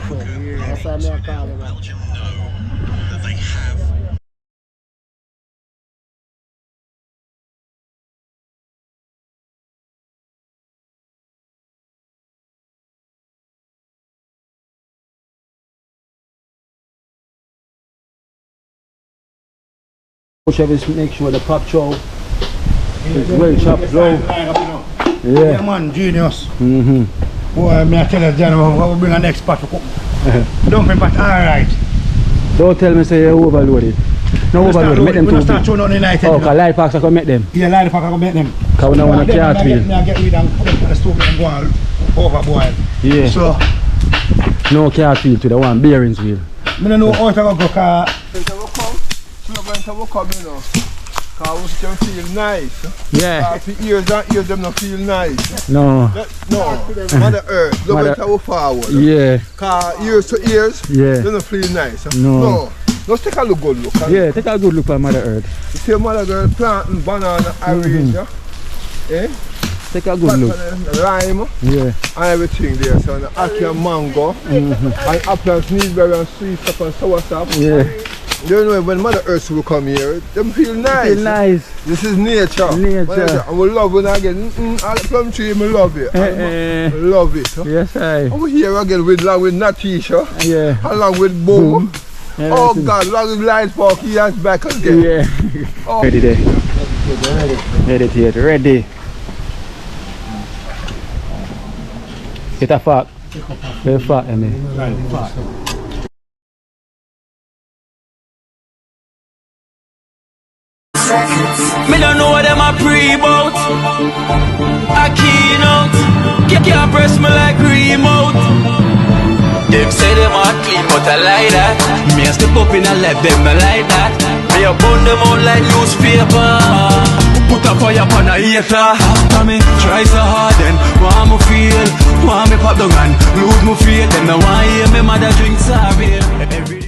show. That's why I call him out. Make sure the pop show is well chopped low. Yeah, man, genius. Boy, me I tell you, John, we'll bring a next pot to cook. Dumpling pot, alright. Don't tell me say you overload it. No overload, make them too big. Start showing on the night. Oh, because light packs I can make them. Yeah, light packs I can make them. Because we don't want to carrot wheel. I get rid and put them on the stove and go on overboil. Yeah. So, no carrot wheel to the one bearings wheel. I don't know how to go because you know, because we can feel nice. Yeah. After years and years, them not feel nice. No. No. Mother Earth, look at how forward. Yeah. Because years to years, yeah, they don't feel nice. No. Let's take a good look. Yeah, take a good look at Mother Earth. You see Mother Girl planting banana, orange, eh? Take a good look. Lime, yeah, and everything there. So the apple and mango, and apple and sneezeberry and sweet stuff and sour stuff. Yeah. You know when Mother Earth will come here, them feel nice. Feel nice. This is nature. Nature. And we love when I get all the plum tree, I love it. I love it. Yes, I. Over here again along with Natesha. Yeah. Along with Boom. Yeah, oh God, along with Light Park, he has back again. Yeah. Oh. Ready there. Meditate, ready. Get a fork. Very fat, I mean. Me don't know what them a pre-bout. A Kino. Can't press me like remote. Them say them a clean, but I like that. Me a step up in a left, them not like that. Me a burn them out like newspaper. Put a fire upon a hater. After me try so hard, then want me feel, want me pop down and lose me faith. Them no want hear me mother drink sorry. Every day.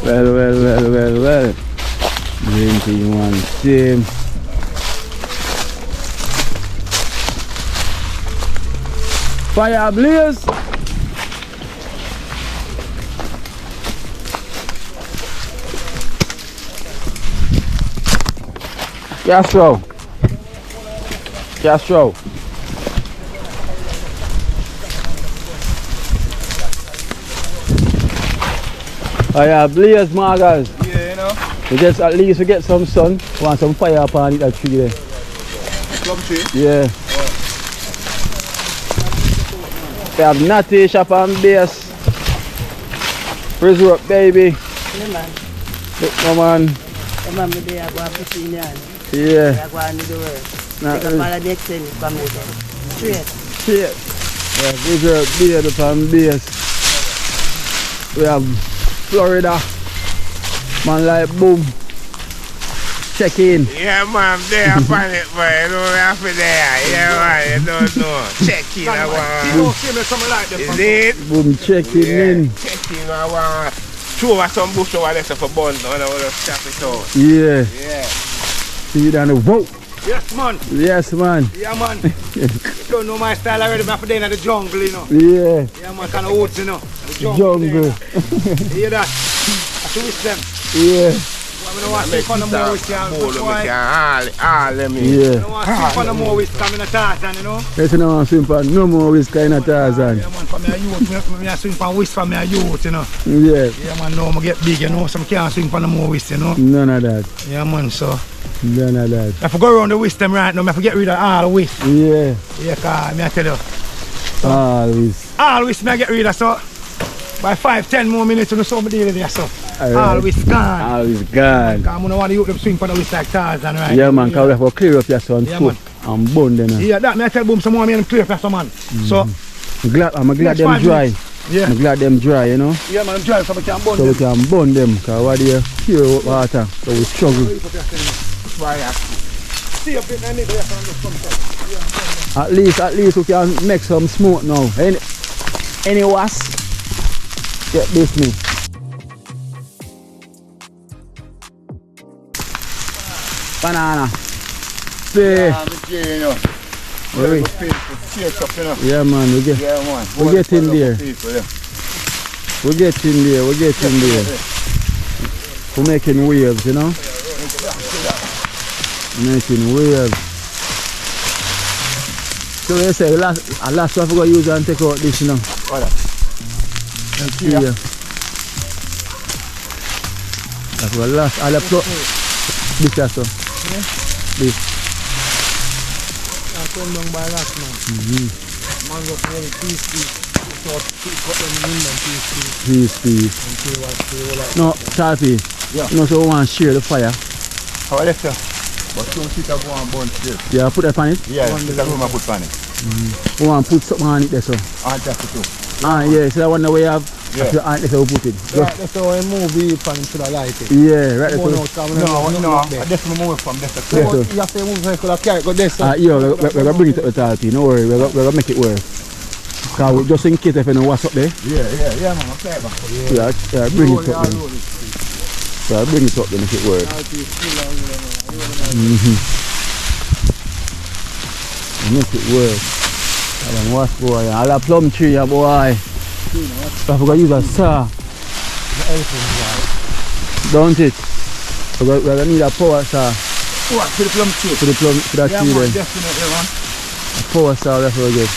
Well. Drinking one same. Fire blaze. Castro. Oh yeah, blaze margals. Yeah, you know. At least we get some sun. Want some fire upon it, that tree there. Plum tree? Yeah. We have Natesha on base. Prison up, baby. Yeah, man. Come on. Come on, I go and put in there. Yeah. I go and do the work. Nah, Take up all of the extended from me then. Straight. Shit. Yeah, prison up, baby, on base. We have Florida. Man like boom. Check in. Yeah, man, I'm there upon it, boy. You know, we have to there. Yeah, man, you don't know. Check in, I want. You don't see me something like this. Is it? Boom, checking in. Check in, I want. Throw over some bush over there for bun, and I want to chop it out. Yeah. Yeah. See you down the vote. Yes, man. Yes, man. Yeah, man. You don't know my style already, but I'm there in the jungle, you know. Yeah. Yeah, man, kind of woods, you know. The Jungle. You hear that? I should wish them. Yeah. I don't want to see fun no more with you. All them. Yeah. I don't want to see fun no more with coming at Tarzan, you know. Yes, you know, I'm swim for no more whiskey in a Tarzan. Yeah, man, for me a youth, I swing for whisk for me a youth, you know. Yeah. Yeah, man, now I get big, you know, so I can't swing for no more whisk, you know. None of that. Yeah, man, so. None of that. If I go around the whisk them right now, I have to get rid of all the whisk. Yeah. Yeah, cause me I tell you. Always. All whisk me I get rid of, so. By 5-10 more minutes, you know, so I deal with there, so. All right. All whisk gone. Always gone. Cause I don't want to them swing for the whisk like Tarzan, right? Yeah, man, because we have to clear up your son's Yeah, foot and bone them. Yeah, that me I tell boom some more me and clear for some man. So. I'm glad them Next dry. 5 minutes. Yeah. I'm glad them dry, you know. Yeah, man, I'm trying so we can bond So we them. can burn them, because what they pure water, so we struggle. See a bit, I need to some. At least we can make some smoke now. Any wasp? Get this me. Banana. See. Yeah, man, we get in there. We get in there. We're making waves, you know. Making waves. So you say last one we're going to use and take out this, you know. Yeah. That's what last. I'll plug this also. This. I come down by last man. Man just very peaceful. So cut them in and peaceful. No, Charpy. Yeah. No, so we want to share the fire. How are you, sir? But don't sit up one bunch there. Yeah, put that on it. Yeah, sit up one put on it. We want to put something on it there, so. And that's it too. Yeah, so that one that we have. Yeah. That's how we put it. Right, that's how I move it from to the light. Yeah, right. No, That's I definitely move from this. Yeah, so. You have to move it for the carrot, go there, sir. Yeah, we're going to bring it up the Charpy. No worry, we're going to make it work. Because just in case if you know what's up there. Yeah, man, I'm back. Yeah, bring it up then. Yeah, bring it up then make it work. Make it work. And then what's boy? All the plum tree, boy. I forgot to use a saw. Don't it? We're going to need a power saw. What, for the plum tree? For that tree then. Definitely, man. A power saw, that's what we get.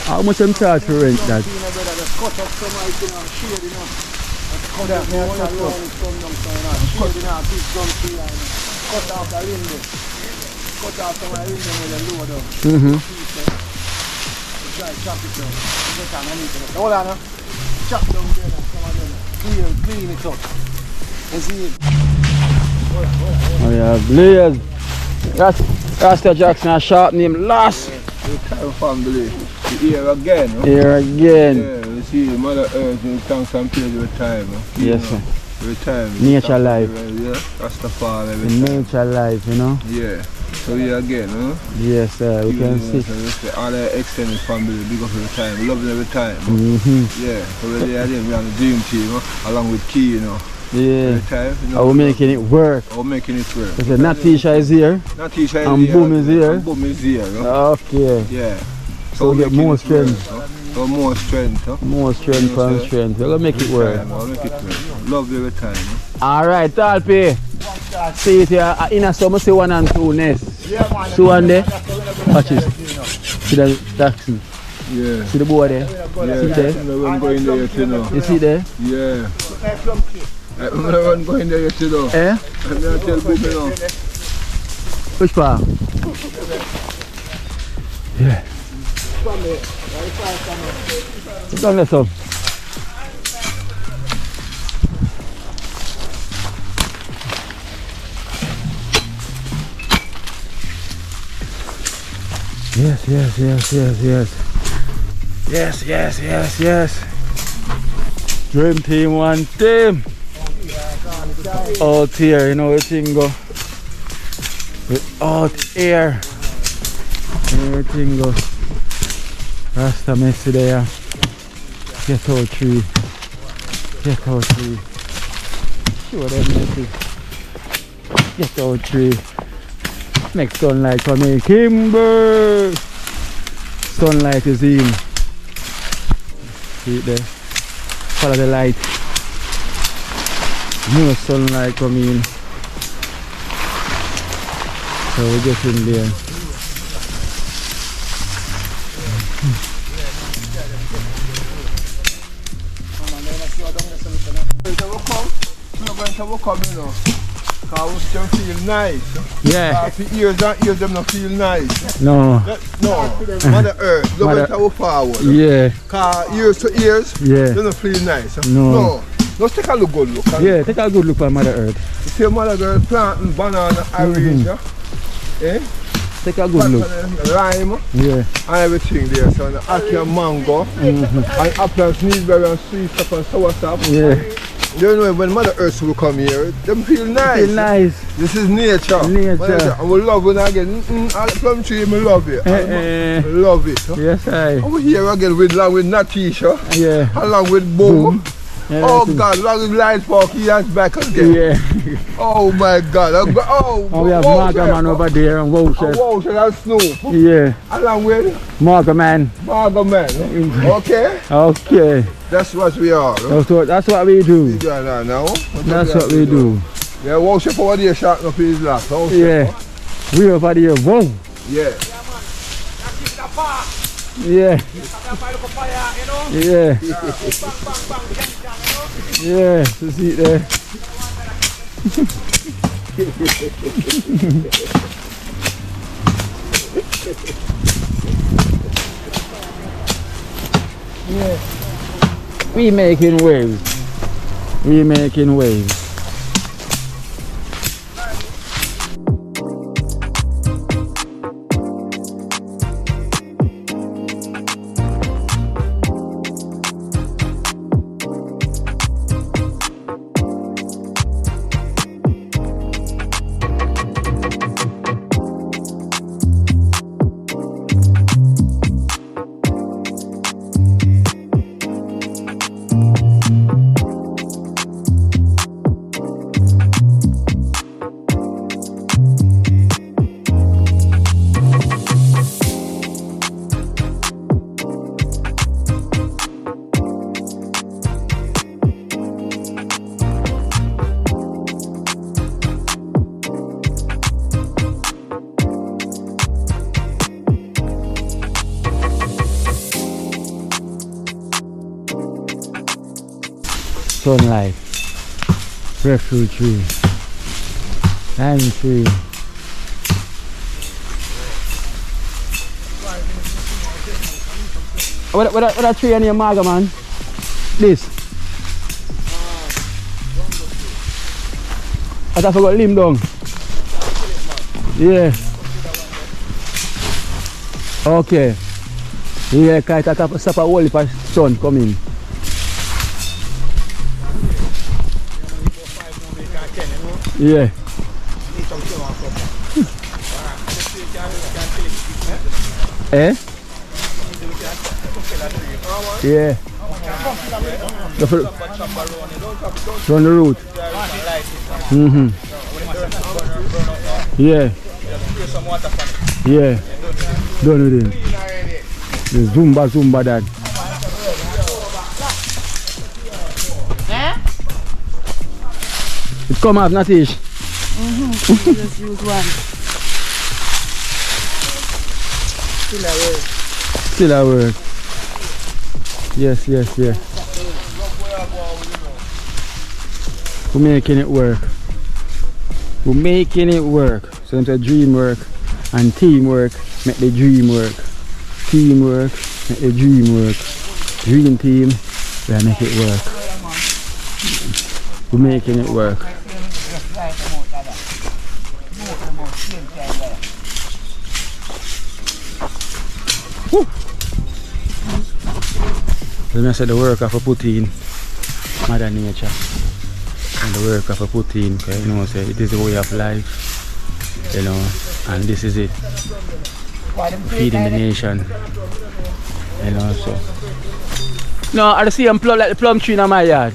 How much them charge for rent that? Hold on, chop down there, clean it up. Oh yeah, Blaze. Rasta Jackson, a sharp name, last. Family. Here again. No? Here again. Yeah, we see Mother Earth in thanks and praise with time. Yes, sir. With time. Nature life. Yeah, Rastafari. Nature life, you know. Yeah. So we again, huh? Yes, sir. We can see. So all the extended family, big up every time. We love them every time. Yeah, so we're there, we're on the dream team, huh? Along with Kino. Yeah. Every time. You know, Are we making it work? We're making it work. So Natesha is here. Natesha is and here. Boom is here. And Boom is here. Huh? Okay. Yeah. So we get more strength. So more strength. Huh? More strength from strength. We're gonna make it work. We'll make it work. Love you every time. Huh? Alright, Talpi. See it here. In a summer, see 1 and 2 nests. Yeah, man. See one there? Watch it. See the taxi. Yeah. See the boy there? Yeah. See there? I'm going there yet, you know. You see there? Yeah. I'm going there yet, you know. Eh? I'm going to tell Boom, you know. Which part? Yeah. Don't let up. Yes, yes, yes, yes, yes. Yes, yes, yes, yes. Dream team, one team. Out here, you know the thing go. Out here. Everything go. Rasta messy there. Get out tree. Get out tree. Show them messy. Get out tree. Make sunlight for me. Kimber! Sunlight is in. See it there. Follow the light. No sunlight coming in. So we get in there. Because we can feel nice. Yeah. If ears and ears them not feel nice. No. No. Mother Earth, look at how forward. Yeah. Because ears to ears, Yeah. they don't feel nice. No. Let's take a look, good look. Yeah, take a good look at Mother Earth. You see Mother Earth planting banana, orange, eh? Take a good look. Lime, Yeah. and everything there. So the apple and mango, and apple and sneezeberry and sweet stuff and sour stuff. Yeah. You know when Mother Earth will come here, them feel nice. Feel nice. This is nature. Nature. And we love it again. All the plum tree, I love it. I love it. Yes, I. And we here again with Natesha, Yeah. along with Boom. Yeah, Oh God, along with Light Park, he has back again. Yeah. Oh my God. Oh, And we have Marga Man over there and Wow Chef. Wow, and Snoop. Yeah. Along with Marga Man. Marga Man. Okay? Okay. That's what we are. No? That's what we do. Now. That's what we do. Yeah, Wow Chef over there shot up his lap. Yeah. We over there. Wow. Yeah. Yeah. Yeah. Yeah. You see it there. Yeah. We making waves. We making waves. Sunlight, breadfruit tree, lime tree. What that tree on your Marga Man? This. I forgot limb down. Yeah. Okay. Yeah, kite a couple stop a whole heap of sun coming. Yeah. Eh? Yeah. Run the route. Yeah. Yeah. Done with him. The Zumba dad. It come off, Natesha. Just use one. Still a work. Still at work. Yes. We're making it work. We're making it work. So it's a dream work and teamwork make the dream work. Teamwork make the dream work. Dream team, we make it work. We're making it work. Woo. Let me say the work of a put in Mother Nature. And the work of a put in, because you know, say it is the way of life, you know, and this is it. Feeding the nation, you know, so. No, I see them plum like the plum tree in my yard.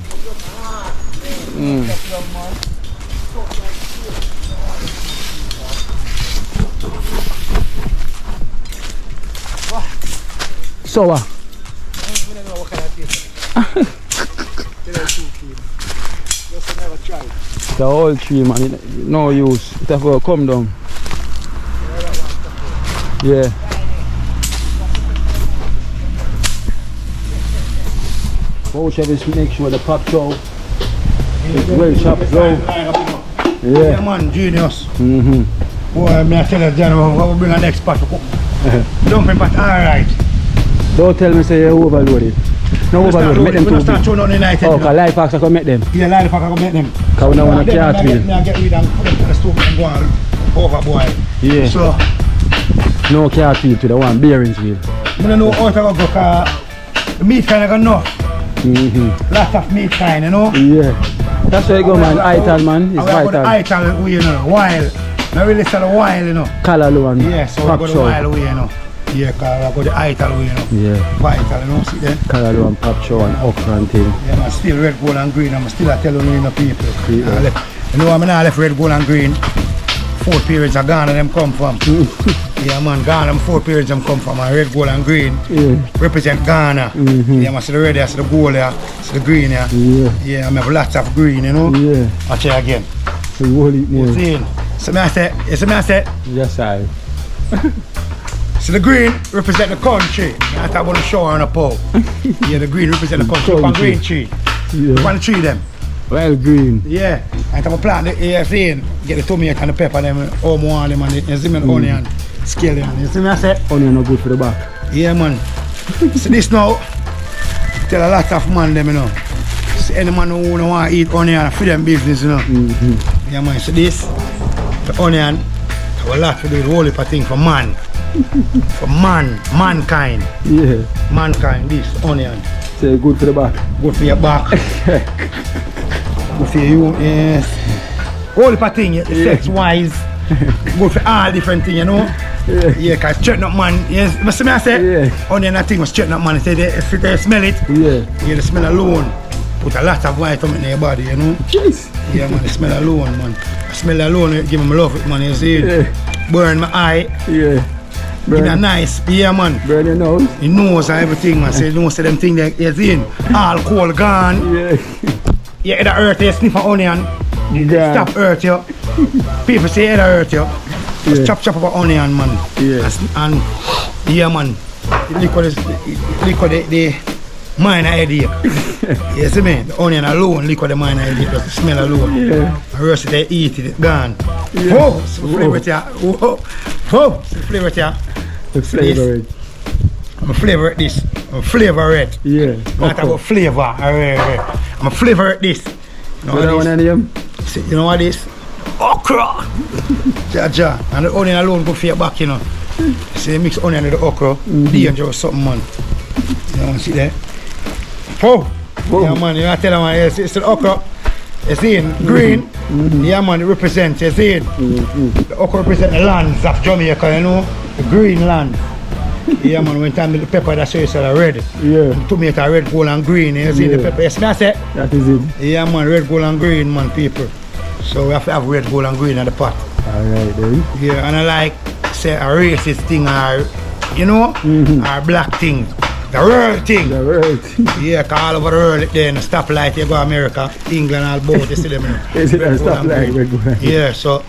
Sour. The whole tree, man, no use. It have to come down. Yeah. Just make sure the pop chow is well chopped low. Yeah, man, genius. Boy, I tell you, John, we'll bring an next pot to cook. Dumpling pot, alright. Don't tell me say you overload it. No overload, make them too big. Oh, because life hacks I can make them. Yeah, life hacks I can make them. Because we don't want to carrot wheel. I get rid and put them to the stove and go on overboil. Yeah. So, no carrot wheel to the one bearings wheel. I don't know how to go because the meat kind of got enough. Lots of meat kind, you know? Yeah. That's why you go, man. Ital, man. It's vital. Ital, you know, wild. Not really sell the wild, you know. Color one. Yeah, so we go the wild way, you know. Yeah, because I go the Ital way, you know. Yeah. Vital, you know, see there? Color one, pop show and okra and thing. Yeah, man, still red, gold and green. I'm still telling you, people. Yeah. You know, I'm not left red, gold and green. 4 periods are gone and them come from. Yeah, man, Ghana, them 4 periods them come from. Red, gold and green represent Ghana. Yeah, man, see the red here, see the gold here, see the green here. Yeah, I have lots of green, you know. Yeah. I'll tell you again. So you hold it more. You see, so me I say, yes, I. so the green represent the country. I talk about the shower and a pole. Yeah, the green represent the country. One green tree. Yeah. One tree them. Well, green. Yeah. I talk about plant the see, get the tomato and the pepper them, all more them and you see me the onion, scale them. You see me I say? Onion not good for the back. Yeah, man. So this now, tell a lot of man them, you know. So any man who want to eat onion for them business, you know. Yeah, man. So this, the onion, have a lot to do with whole heap of thing for man. For mankind. Yeah. Mankind, this onion. Say good for the back. Good for your back. Good for you, yes. Whole heap of thing, sex wise. Good for all different things, you know. Yeah, because chestnut man, yes, you see me I say? Yeah. Onion and thing was chestnut man, if they smell it, yeah, the smell alone put a lot of vitamin in your body, you know. Jeez. Yeah, man, the smell alone, man. The smell alone, give me love it, man, you see. Yeah. Burn my eye. Yeah. Burn. Give me a nice, yeah, man. Burn your nose. Your nose and everything, man. Say, you know, say them things that you see, alcohol gone. Yeah. Yeah, it hurt you, sniff an onion. Yeah. Stop hurt you. People say it hurt you. Just chop up an onion, man. Yeah. And yeah, man. Liquid the minor headache. You see me? The onion alone, liquid the minor headache, just the smell alone. Yeah. And roast it, they eat it, it's gone. Yeah. Whoa! So flavor it, yeah. Whoa! Whoa! So flavor it, yeah. The flavor it. I'm a flavor it this. I'm a flavor it. Yeah. Not about flavor. I'm a flavor it this. You know what one name? See, you know what this? Okra! Ja. And the onion alone good for your back, you know. See, you mix onion with the okra, dangerous something, man. You know, see there? Oh! Yeah, man, you know, I tell you, man, it's the okra. You see it? Green. Yeah, man, it represents, you see it? The okra represents the lands of Jamaica, you know? The green land. Yeah, man, when time the pepper that shows are red. Yeah. Tomato red, gold and green. You see the pepper. Yes, me I say. That is it. Yeah, man, red, gold and green, man, people. So we have to have red, gold and green in the pot. Alright then. Yeah, and I like say a racist thing or you know, or black thing. The world thing. The world thing. Yeah, cause all over the world then stoplight you go America, England, all both, you see them. Is it a stoplight? Yeah, so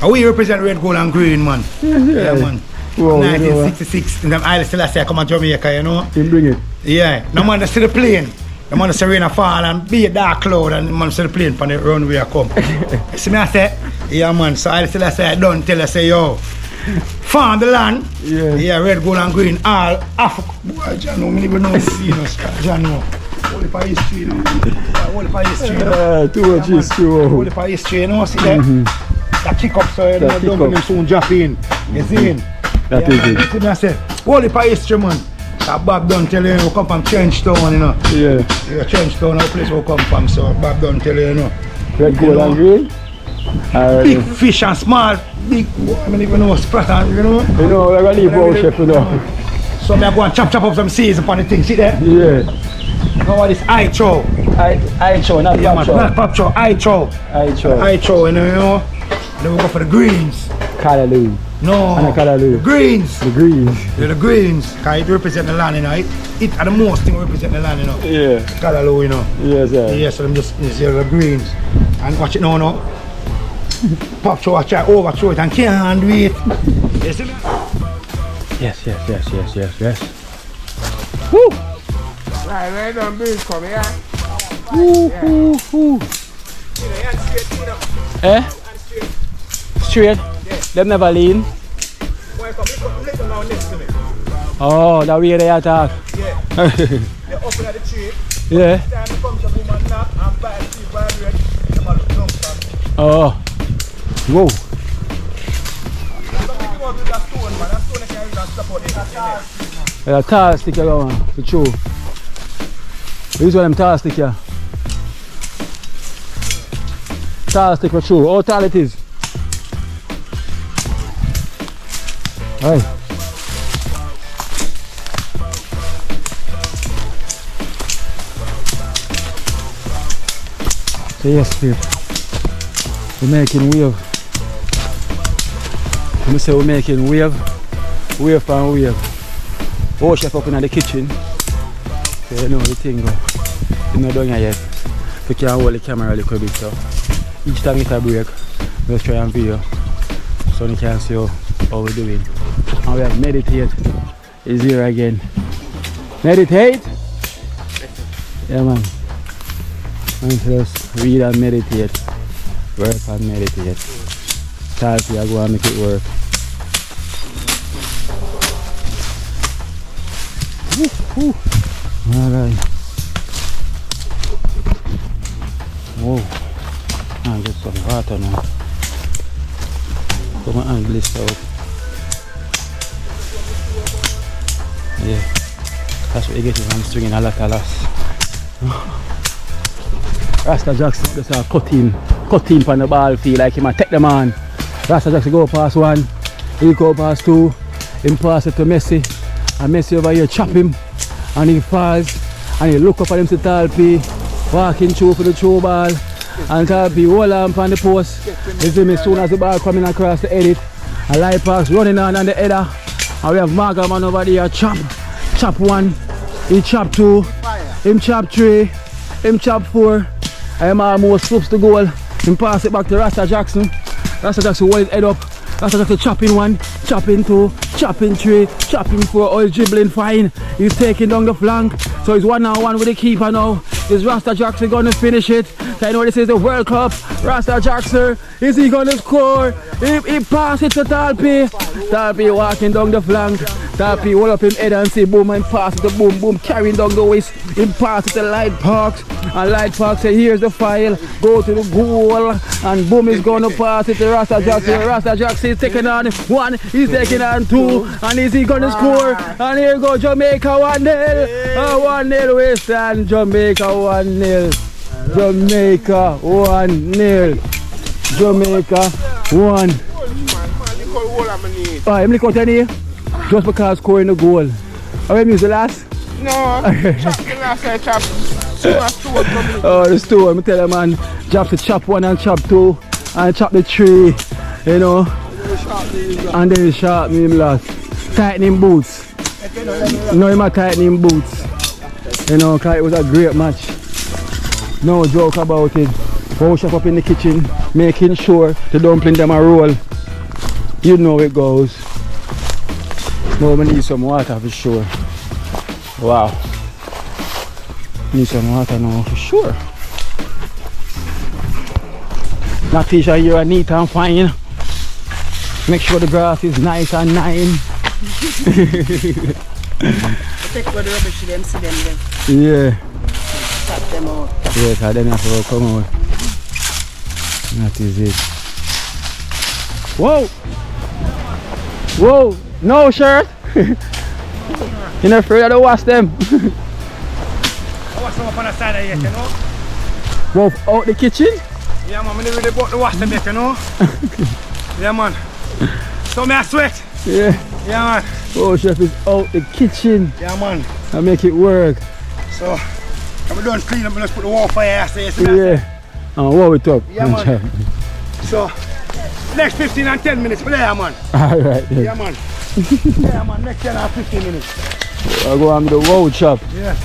we represent red, gold and green, man. Yeah, man. Wow, 1966, in them islands still I say come on Jamaica, you know. You bring it. Yeah, no man see the plane. The man see rain a fall and be a dark cloud and the man see the plane from the runway a come. You see me I say? Yeah man, so I still I say I don't tell I say yo. Farm the land. Yeah, red, gold and green, all Africa. Boy, John, no, me even know see no John no. Only for history, you know. Only for history, you know. Too much history. Only for history, you know, see that? That kick up so you know, don't him soon drop in. You see him? That is it. See me I say, only for history, man. That Bob don't tell you, we come from Trenchtown, you know. Yeah. Yeah, Trenchtown, our place we come from, so Bob don't tell you, you know. Red, gold and green? Big fish and small, big, I don't even know, sprat and, you know. You know, we're going to leave our chef, you know. So I go and chop up some seeds upon the thing, see there? Yeah. You know what this eye chow? Eye chow, not pop chow. Not pop chow, eye chow. Eye chow. Eye chow, you know. Then we go for the greens. Callaloo. No. And a callaloo. The greens. The greens. Yeah, the greens. Because it represent the land, you know. It are the most thing represent the land, you know. Yeah. Callaloo, you know. Yes, sir. Yeah, so them just see the greens. And watch it now, no. Pop chow, I try overthrow it and can't do it. You see me? Yes. Woo! Right on bridge come here. Woo. Eh? Straight? Yeah. Them never lean. Boy, come little now next to me. Oh, that way they attack. Yeah. They're up in the tree. Yeah. Time comes a woman knock and buy the tree, buy the red. Them all look down from. Oh. Whoa. That's something about that stone, man. That stone can even stop out there. A tall stick around, for sure. These are them tall stick here. Tall stick for sure. How tall it is? Right. So yes, people. We're making wave. Let me say we're making wave and wave. Oh, chef up in the kitchen. So you know the thing go. It's not done yet. So you can hold the camera a little bit. So each time it's a break, let's try and video. So you can see how we're doing. And we have meditate is here again. Meditate? Yeah man. And just read and meditate. Work and meditate. Start here, go and make it work. Alright. Whoa. I'll get some water now. Come on, blister out. Yeah. That's what you get if I'm stringing a lot of loss. Rasta Jackson just cut in from the ball field like him and take them on. Rasta Jackson go past one, he go past two, him pass it to Messi, and Messi over here chop him, and he falls, and he look up at him to Talpi, walking through for the throw ball, and Talpi hold on the post. You see me, soon as the ball coming across the edit, and light pass running on the header, and we have Margaman over there chop one, he chop two, him chop three, him chop four. I'm almost flips the goal. Him pass it back to Rasta Jackson. Rasta Jackson hold his head up. Rasta Jackson chopping one, chopping two, chopping three, chopping four. All dribbling fine. He's taking down the flank. So he's 1-on-1 with the keeper now. Is Rasta Jackson gonna finish it? I know this is the World Cup. Rasta Jackson, is he gonna score? He pass it to Talpi. Talpi walking down the flank. Talpi hold up him head and say boom and pass it to boom, carrying down the waist. He pass it to Light Parks. And Light Parks say here's the file. Go to the goal. And boom is gonna pass it to Rasta Jackson. Rasta Jackson is taking on one. He's taking on two. And is he gonna score? And here go Jamaica 1-0. 1-0 we stand. Jamaica 1-0. Jamaica 1-0. Jamaica 1. Oh, I'm looking at you. Just because scoring the goal. How many minutes the last? No, chop the last I chop. Oh, the store. I tell you, man, drop the chop 1 and chop 2 and chop the 3, you know. And then sharp me him last. Tightening boots. No, him a tightening boots. You know, cause it was a great match. No joke about it. Wash up in the kitchen, making sure the dumpling them a roll. You know it goes. Now we need some water for sure. Wow. Need some water now for sure. Natesha here are neat and fine. Make sure the grass is nice and nine. Take all the rubbish them, see them then. Yeah. Tap them out. Yeah, cause then have to come out. That is it. Whoa! Whoa! No shirt! You're not afraid to wash them? I wash them up on the side of here, you know? Whoa, out the kitchen? Yeah, man, I never really bought the wash them yet, you know? Yeah, man. So me I sweat. Yeah. Yeah, man. Oh, chef is out the kitchen. Yeah, man. I make it work. So, I'm done clean up and let's put the wall fire ass there. Yeah. And warm it up. Yeah, man. So, next 15 and 10 minutes, we're there, man. Alright then. Yeah, man. Yeah, man, next 10 and 15 minutes. I'll go on with the wow chop. Yeah.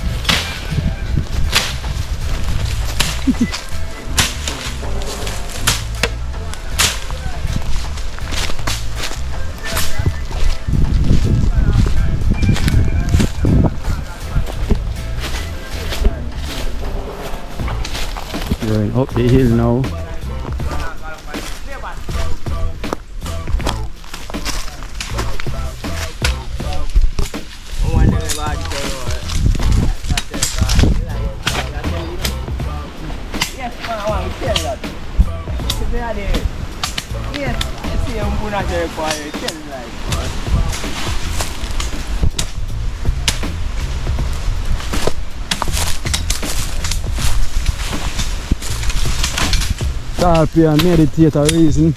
Going up the hill now. Therapy and meditate a reason.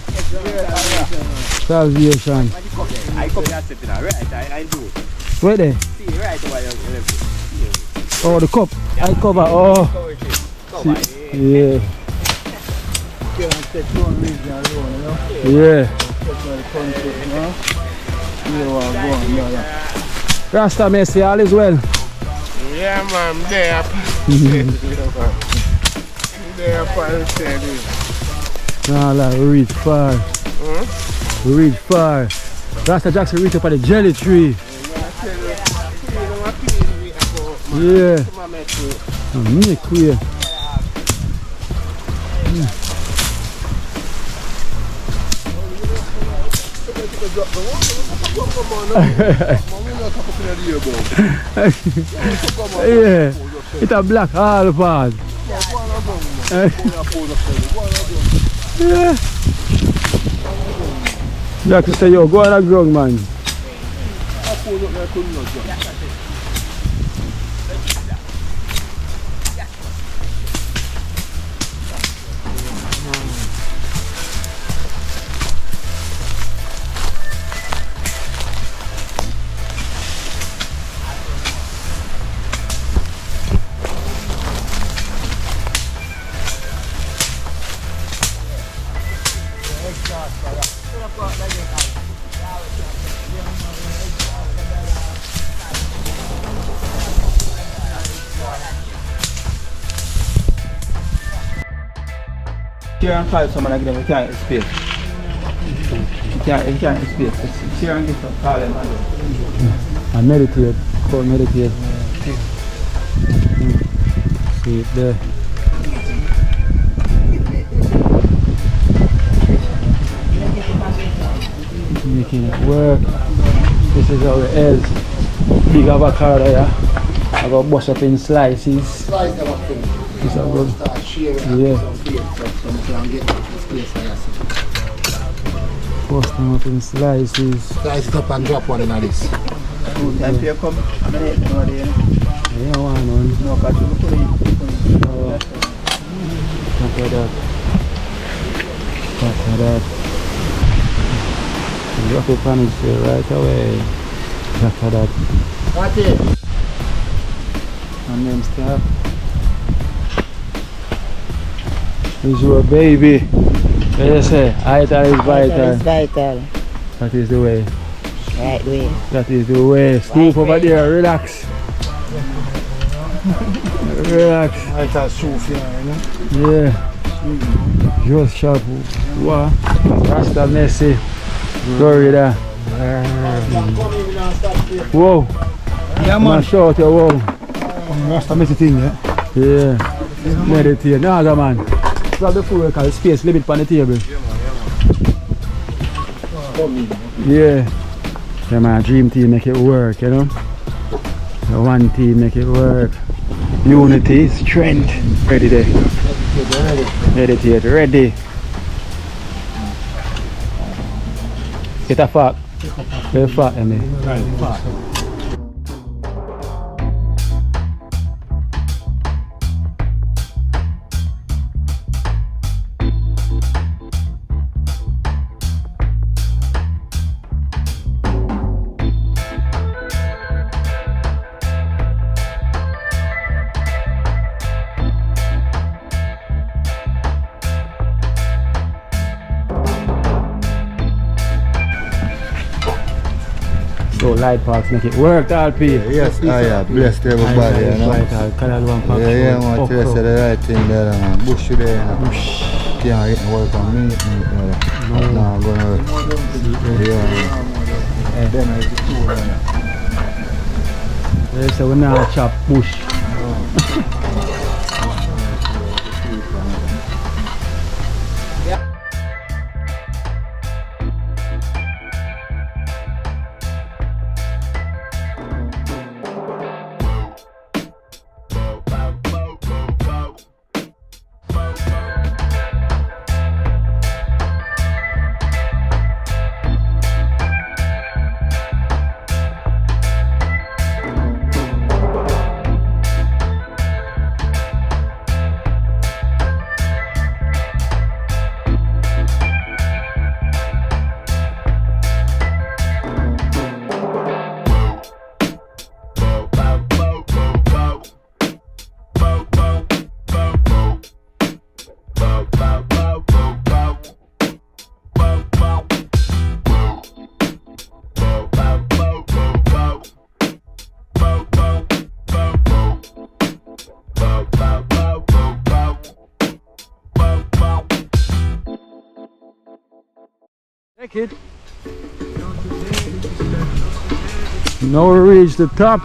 Salvation. I come here sitting right, I do. Where there? See, right over here. Oh, the cup. I cover. Oh. See, yeah. Yeah. Rasta Messi, all is well. Yeah, man, there. There, Nah, like, we reach far. We reach far. Rasta Jackson reach up at the jelly tree. Yeah. Make queer. Yeah. It's a black all part. Yeah. Jackson say, yo, go on the ground, man. Here and call someone and give them, you can't space. You can't space. Here and give them, call them. I meditate. Go meditate. See it there. Making it work. This is how it is. Big avocado here. I got bust up in slices. Slice them up in. This is good. Start sharing. Yeah. So we can get the space for yourself. Bust them up in slices. Slice it up and drop one in this. Time you come, I'm going to know there. Yeah, one. No, because you put it. Look at that. Look at that. Drop it on it right away. After that. That's it. And then start. This is your baby. What you say? Vital is vital. It's vital. That is the way. Right way. That is the way. Stoop over there, relax. Relax. Vital soup, you know? Yeah. Just sharp. Wow. Rasta Messi. Florida. Whoa. Yeah, Man, man. shout you, whoa. Rasta Messi thing, yeah? Yeah. Meditate. No, other man. Grab the food because space limit on the table. Yeah. Yeah, man. Dream team make it work, you know? The one team make it work. Unity, strength. Ready there. Meditate, ready. Get a fuck. Get a fuck, Emmy. So light parks make it work, all people. Yes, yeah, bless everybody, you know. Yeah, man, you say the right thing there, man. Bush you there, you know. Can't get work on me, you know. No, I'm gonna work. Yeah, and then I do They say we now chop bush. Take it. Now we reach the top.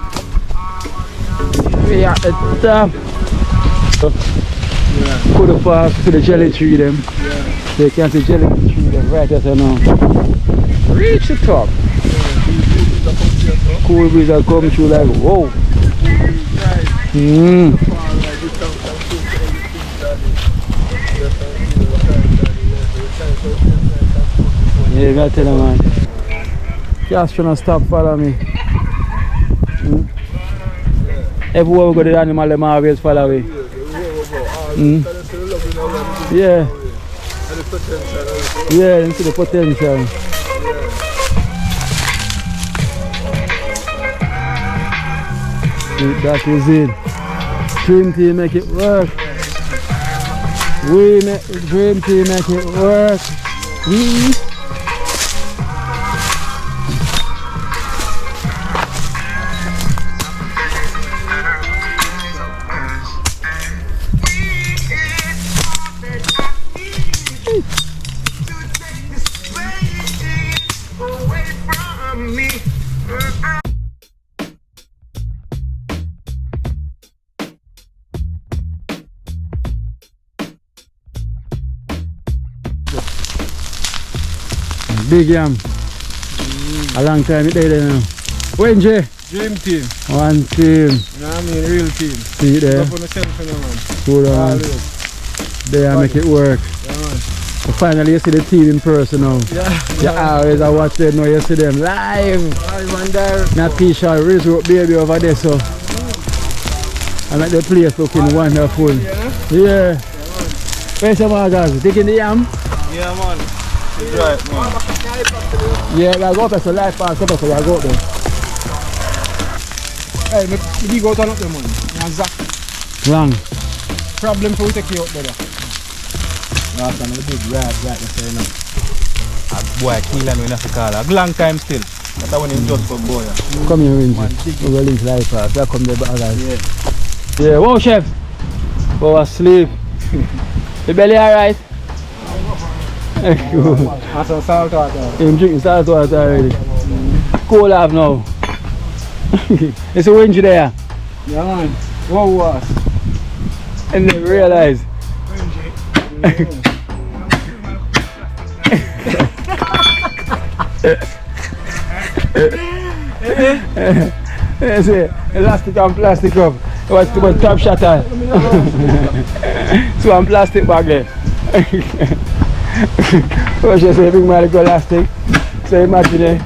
We are at the top. Put the park to the jelly tree them. They can see jelly tree them right as I know. Reach the top. Cool breeze that come through like whoa. Yeah, you gotta tell them, man. Just trying to stop follow me. Everywhere we go, the animal them always follow me. Yeah. Yeah, you see the potential. That is it. Dream team make it work. We make dream team make it work. Big yam. A long time it there now. When Jay? Dream team. One team. You know what I mean? Real team. See there? Up on the center, man. Hold on. There make it work. Yeah, man. So finally you see the team in person now. Yeah. You always watch them now, you see them live. Live and direct. Natesha resort baby over there so. I make the place looking wonderful. Yeah. Where's some more guys? Digging the yam? Yeah, man. It's right, man. Yeah, I go up to life pass up so I go up there. Hey, me dig out and up the man. Exact Wrong. problem for we take you out there. Last time we did right there, now. A boy kill and we have to call. A long time still. That's when he just for boy. Come here, Winky. We're going to life off. Here come the guys. Yeah, whoa, chef. Go asleep. The belly alright? And some salt water. I'm drinking salt water already. Cold off now. It's a winch there. Yeah, man. What was? And they realize. That's it. Elastic and plastic up. It was too much top shatter. So I'm plastic bag there. What should I say? Big man go elastic. So imagine it.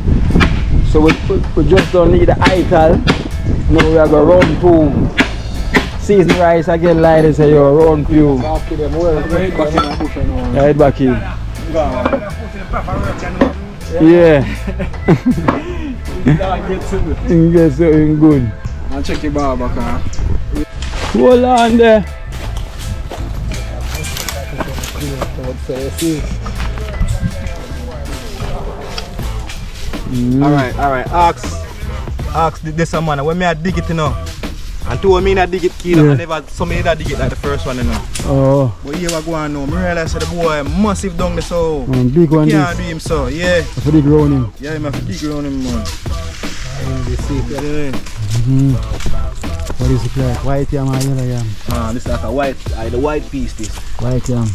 So we just don't need the ital. Now we are going round two. Season rice again like they say you're round few. Right back in. Yeah. Get something good. And check your bar back on. Hold on there. Alright. Ask this man when me I dig it, you know. And two of me not dig it Kino. Yeah. I never somebody that dig it like the first one, you know. Oh. But here we go on now. I realize that the boy massive down there, so Big one can't this. do him so, yeah. That's a big round him. Yeah, I'm a dig around him, man. Yeah. What is it like? White yam or yellow yam? This is like a white, the white piece this. White yam.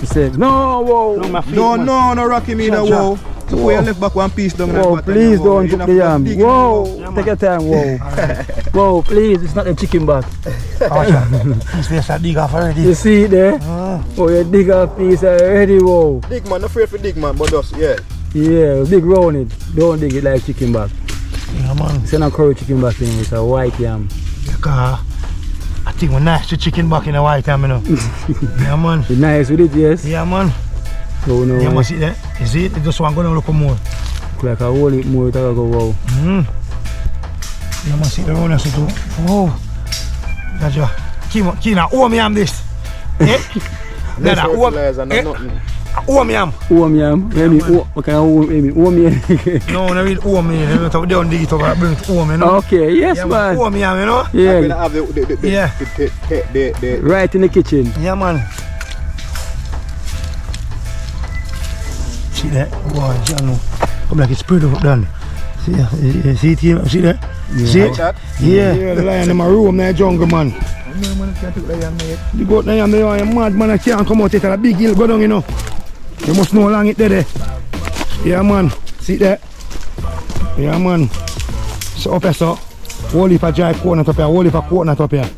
He said, no, whoa. No, Rocky me now, whoa. So whoa. You left back one piece down whoa, please don't cook the yam. Whoa, take your time, whoa. Whoa, please, it's not a chicken back. This place I dig off already. You see it there? Oh, you dig off piece already, whoa. Dig man, not afraid for dig man, but just, yeah. Yeah, dig round it. Don't dig it like chicken back. Yeah, man. It's not curry chicken back in it, it's a white yam. Because I think we're nice to chicken back in a white yam, you know. Yeah, man. It's nice with it, yes? Yeah, man. So, no. Yeah, man, see that? You see it? It just want to go look more. Look like a whole it more, it go wow. Yeah, man, see the round so too. Oh. That's your Kino, oh me am this. Eh? No fertilizer, no nothing. Oh me am. What kind of yam? No, no, read oh me. You don't dig it over, bring it oh me, no? Okay, yes, yeah, man. Oh me am, you know? Yeah. I'm gonna have the Right in the kitchen. Yeah, man. See that? Boy, John, come like it's spread out done. See it here? See that? Yeah. See it? Yeah, the lion in my room, there, jungle, man. The goat there, you're mad, man. I can't come out. It's a big hill go down, you know. You must know how long it there. Yeah, man. See that? Yeah, man. So up here, so. Whole heap of dry coconut up here, whole heap of coconut up here.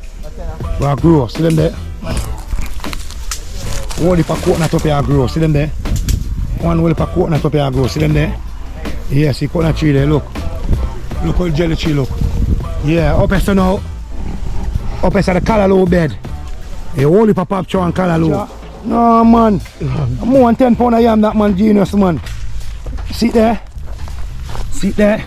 We grow, see them there? Whole heap of coconut up here grow, see them there? One whole heap of coconut up here grow, see them there? Yeah, see coconut tree there, look. Look how the jelly tree look. Yeah, up here so now. Up here the callaloo bed. A whole heap of pop chow and callaloo. No, man. More than 10 pounds of yam, that man genius, man. See there? See there?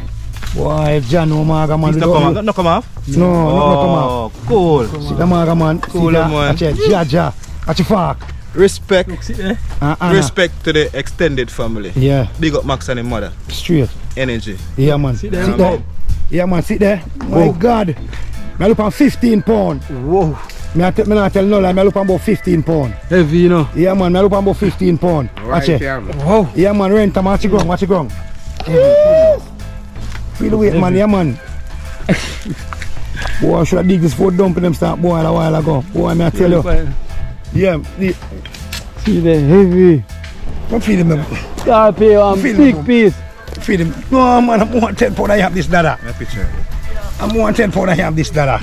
Boy, John, no maga, man. No come off? No, not come off. Cool. See the maga, man. Cool, man. That's it, Jaja. That's your fuck. Respect. Respect to the extended family. Yeah. Big up Max and his mother. Straight. Energy. Yeah, man. Sit there. Yeah, man, sit there. My God. I look on 15 pounds. Whoa. Me not tell no lie, me look about 15 pound. Heavy, you know. Yeah man, me look about 15 pound. Watch it. Wow. Yeah man, rent a match ground, watch it ground. Feel the weight man, yeah man. Boy, I should have dig this food dump in them start boil a while ago. Boy, me I tell you. Yeah, see the heavy. Don't feed him. Yeah, pay one big piece. Feed him. No man, I'm more 10 pound I have this dada. I'm more 10 pound I have this dada.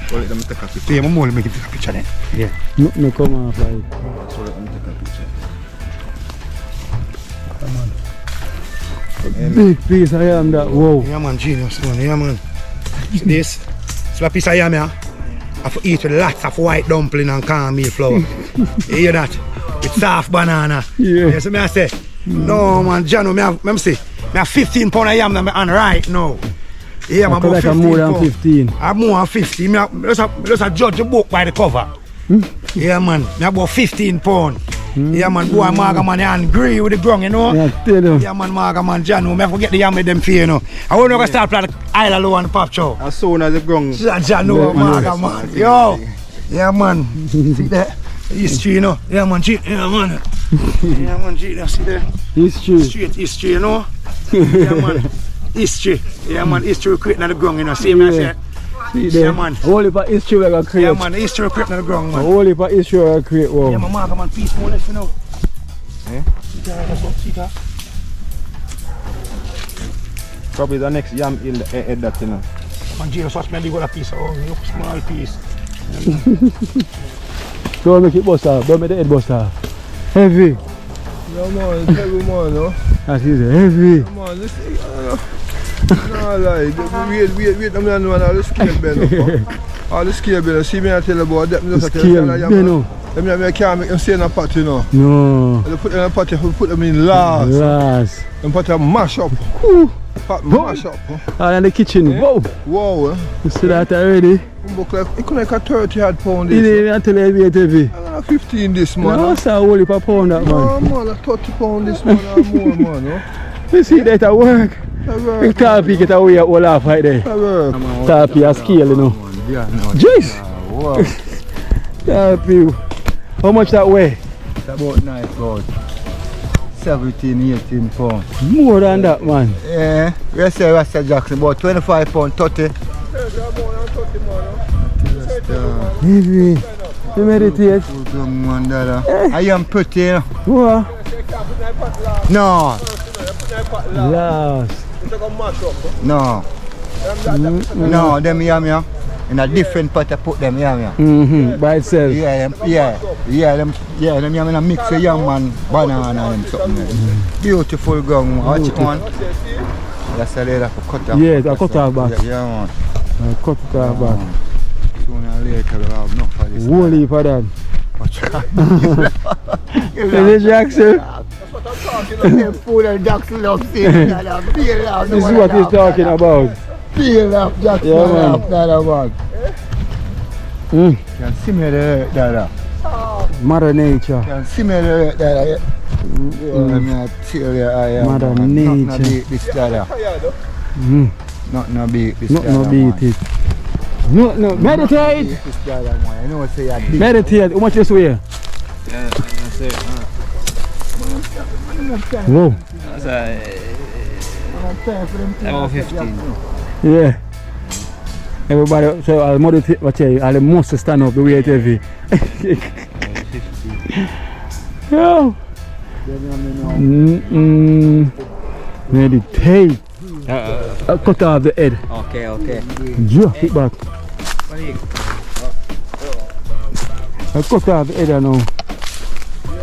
So let them take a picture. Yeah, I'm more make him take a picture then. Yeah. No come off like. So let them take a picture. Big piece I am that. Wow. Yeah man, genius man. Yeah man. See this? So a piece I am here. I have eat with lots of white dumpling and cornmeal flour. You hear that? With soft banana. Yeah. You see me I say? No man, Jano, me have 15 pound I am on my hand right now. Yeah, man, about 15 more than pound. 15. I'm more than 15. Just a judge the book by the cover. Yeah man, me about 15 pound. Yeah man, boy, Marga man, you agree with the ground, you know? Yeah, tell you. Yeah man, Marga man, Jano, me forget the yam with them fear, you know? I want to start playing Isle Low and Pop Show. As soon as the ground. Jano, Marga man. Yo! Yeah man, see that? History, you know? Yeah man, yeah man. Yeah man, see there? History. Straight history, you know? Yeah man, history. Yeah man, history creating on the ground, you know? See me I say? Yeah man. Only for history we're going to create. Yeah man, history creating on the ground, man. Only for history we're going to create, wow. Yeah man, Marga man, peace more left, you know? Eh? See that? Probably the next yam in the head that, you know. Man, Jesus, watch me, I got a piece. Oh, look, small piece. Don't make it bust off. Don't make the head bust off. Heavy. Yeah man, it's heavy man, no? That is heavy. Come on, let's see. No lie, wait, I'm not knowing all the scale bend up. All the scale bend up. See me I tell you about that. The scale bend up. I can't make them stay in a pot, you know. No. They put them in a pot, you put them in last. Last. And put them mash up. Pot mash up. All in the kitchen. Eh? Wow. Wow. You see that already? It could like a 30 odd pound It this. didn't even tell you it's heavy. I'm gonna 15 this man. No, sir, only per pound that No man. man, a 30 pound this man or more man, no? You see that at work? That work. Big Tarpy get away all off right there. That work. Tarpy a scale, you know. Jeez! Wow. Tarpy. How much that weigh? It's about nice about 17, 18 pounds. More than that, man. Yeah, we say Rasta Jackson about 25 pounds, 30. Heavy. You meditate? I am pretty, you know. What? No, Last. no. No, them yam yam. In a different pot I put them yam yam. By itself. Yeah, them yam in a mix of yam and banana and something. Beautiful gum. Watch it on. That's a later for cut off. Yes, I cut off back. Yeah, man. I cut it off back. Sooner or later we'll have enough of this. Holy for that. Watch Is it Jackson? That's what I'm talking about. Food and Jackson love seeing that. This is what he's talking about. Peel up, Jackson love that one. Mm. Can see me there, Dada. Mother Nature. Can see me there, Dada. Let me tell you, I am. Mother Nothing Nature. beat this, Dada. Nothing beat this, Dada. Nothing beat it. No, meditate! This Dada, man. You know what I say? Meditate. How much you swear? Yeah, that's it. Whoa. That's about 15. Yeah. Everybody, so I'll meditate, what tell you, I'll must stand up the way it's heavy. Yo. Meditate. Cut off the head. Okay. Drop it back. I cut off the head now.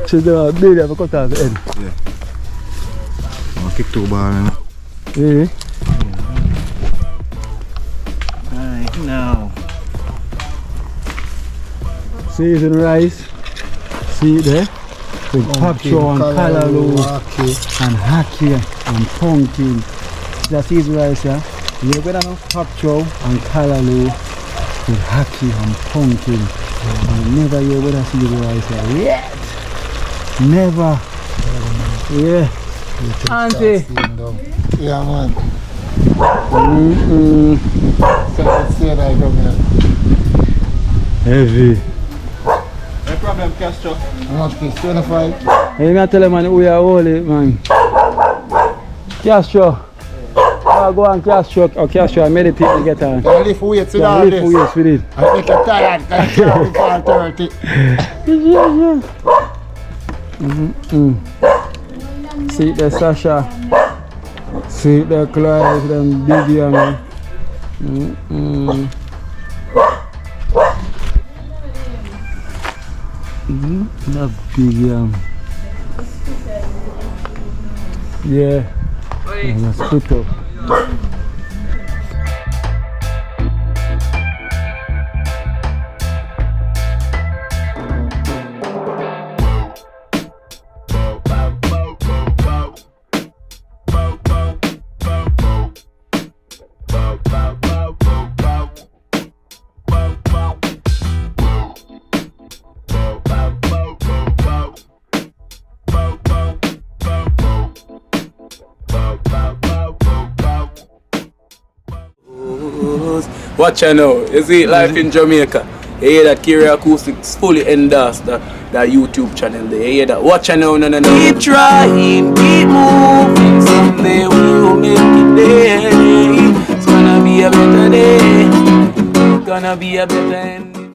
So the baby have cut off the head. Yeah. I'll kick 2 balls. Yeah. Alright, now. Season rice. See it there? With popcorn and callaloo and haki and pumpkin. That's season rice, yeah? You're gonna have popcorn and callaloo with haki and pumpkin. And never you're gonna see the rice here yet. Never. Yeah. Auntie. Yeah, man. Mm-mm. So let's say that, Heavy. No problem, Castro. How much is 25? Hey, me tell them man, we are holy, man. Castro. Oh, go on, Castro. Oh, Castro, I meditate to get on. Can you lift weights with Yeah, all lift this? weights with it. I make you tired, because you can't fall 30. Yeah. See the Sasha. See the Clive, them big young man. That big young. Yeah. That's split up. Watch out now, you see life in Jamaica. You hear that Kiri Acoustics fully endorsed that YouTube channel there. You hear that? Watch out now, no. Keep trying, keep moving. Someday we will make it there. It's gonna be a better day. Gonna be a better end.